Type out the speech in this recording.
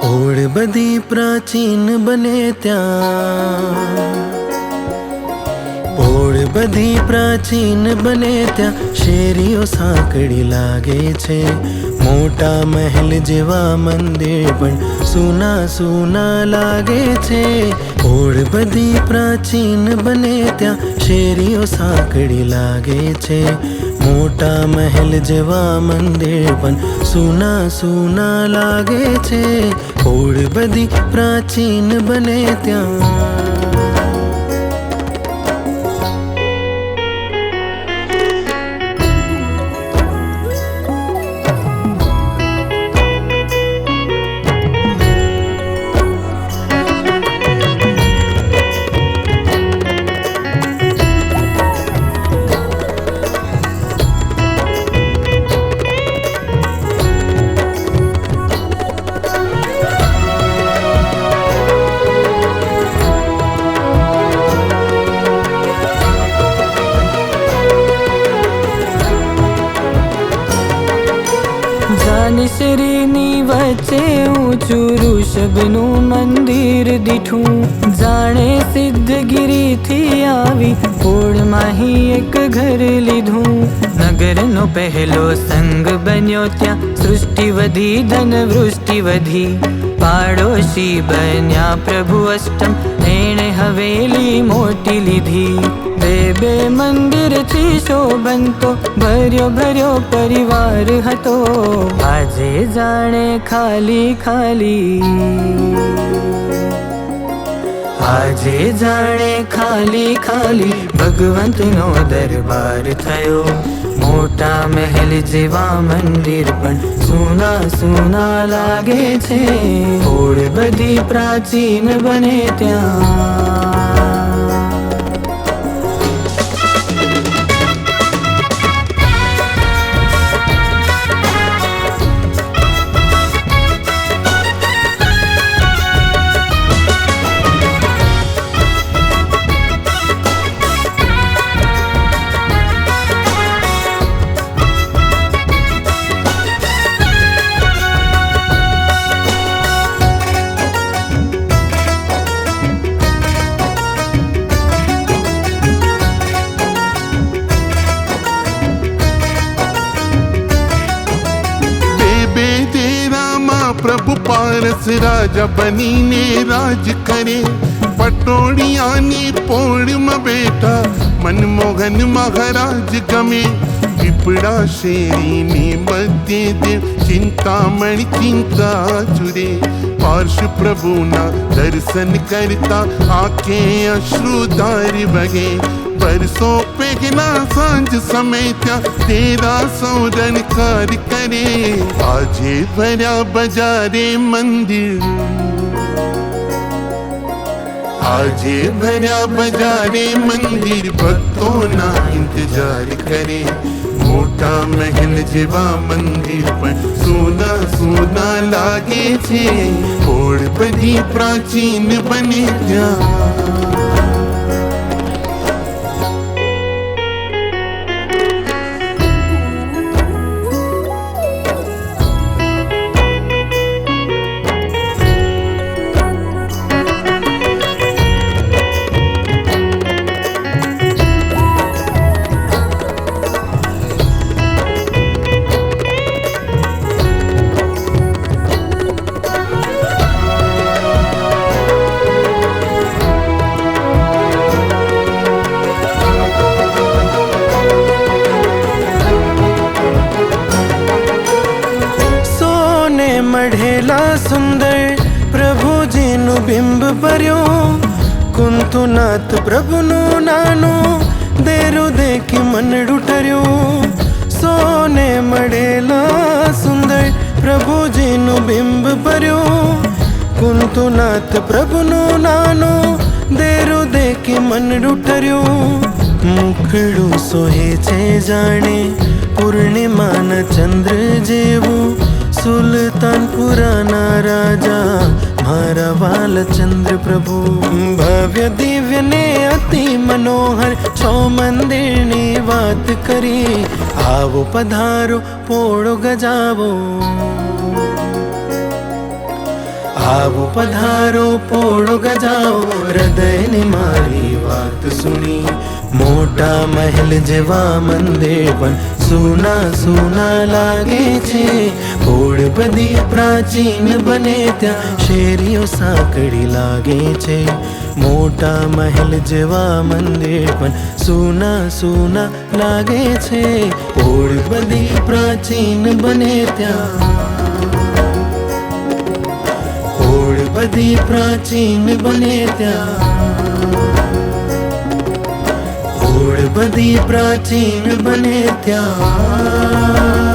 ઓળ બધી પ્રાચીન બને ત્યાં, ઓળ બધી પ્રાચીન બને ત્યાં શેરીઓ સાંકડી લાગે છે. મોટા મહેલ જેવા મંદિર પણ સૂના સૂના લાગે છે. ઓળ બધી પ્રાચીન બને ત્યાં શેરીઓ સાંકડી લાગે છે. મોટા મહેલ જેવા મંદિર પણ સૂના સૂના લાગે છે. ઓળ બધી પ્રાચીન બને ત્યાં. જાનશ્રીની વચ્ચે ઊંચું ઋષભનું મંદિર દીઠું. જાણે સિદ્ધગીરીથી આવી ઓળમાહી એક ઘર લીધું. નગરનો પહેલો સંગ બન્યો ત્યાં સૃષ્ટિ વધી ધન વૃષ્ટિ વધી. પાડોશી બન્યા પ્રભુ અષ્ટમ એણે હવેલી મોટી લીધી. બે બે મંદિરથી શોભંતો ભર્યો ભર્યો પરિવાર હતો. આજે જાણે ખાલી ખાલી, આજે જાણે ખાલી ખાલી ભગવંતનો દરબાર થયો. મોટા મહેલ જેવા મંદિર પણ સૂના સૂના લાગે છે. ઓળ બધી પ્રાચીન બને ત્યાં. प्रभु पारस राजा बनीने राज करे. पटोड़ियानी पोड़ में बैठा मनमोहन महाराज गमे. पिपड़ा शेरी ने मध्य देव चिंतामणि चिंता चुरे. पार्श प्रभु ना दर्शन करता आके अश्रुधार बगे. बरसों पहला सांझ समय त्या तेरा सौरनकार करे. आजे भरा बजारे मंदिर, आजे भरा बजारे मंदिर भक्तों ना इंतजार करे. मोटा महल जेवा मंदिर पर सोना सोना लागे छे. ओळ बधी प्राचीन बने ત્યાં. મઢેલા સુંદર પ્રભુજીનું બિંબ ભર્યું. કુંતુનાથ પ્રભુનું નાનું દેરું દેખી મનડું ઠર્યું. સોને મળેલા સુંદર પ્રભુજીનું બિંબ ભર્યું. કુંતુનાથ પ્રભુનું નાનું દેરું દેખી મનડું ઠર્યું. મુખડું સોહે છે જાણે પૂર્ણિમાના ચંદ્ર જેવું. સુલતાનપુરાના રાજા મારા વાલચંદ્ર પ્રભુ. ભવ્ય દિવ્ય ને અતિ મનોહર છો મંદિરની વાત કરી. આવો પધારો પોળો ગજાવો, આવો પધારો પોળો ગજાઓ હૃદયની મારી વાત સુણી મોટા મહેલ જેવા મંદિર પણ સૂના સૂના લાગે છે ઓળ બધી પ્રાચીન બને ત્યાં શેરીઓ સાંકડી લાગે છે મોટા મહેલ જેવા મંદિર પણ સૂના સૂના લાગે છે ઓળ બધી પ્રાચીન બને ત્યાં ઓળ બધી પ્રાચીન બને ત્યાં ઓળ બધી પ્રાચીન બને ત્યાં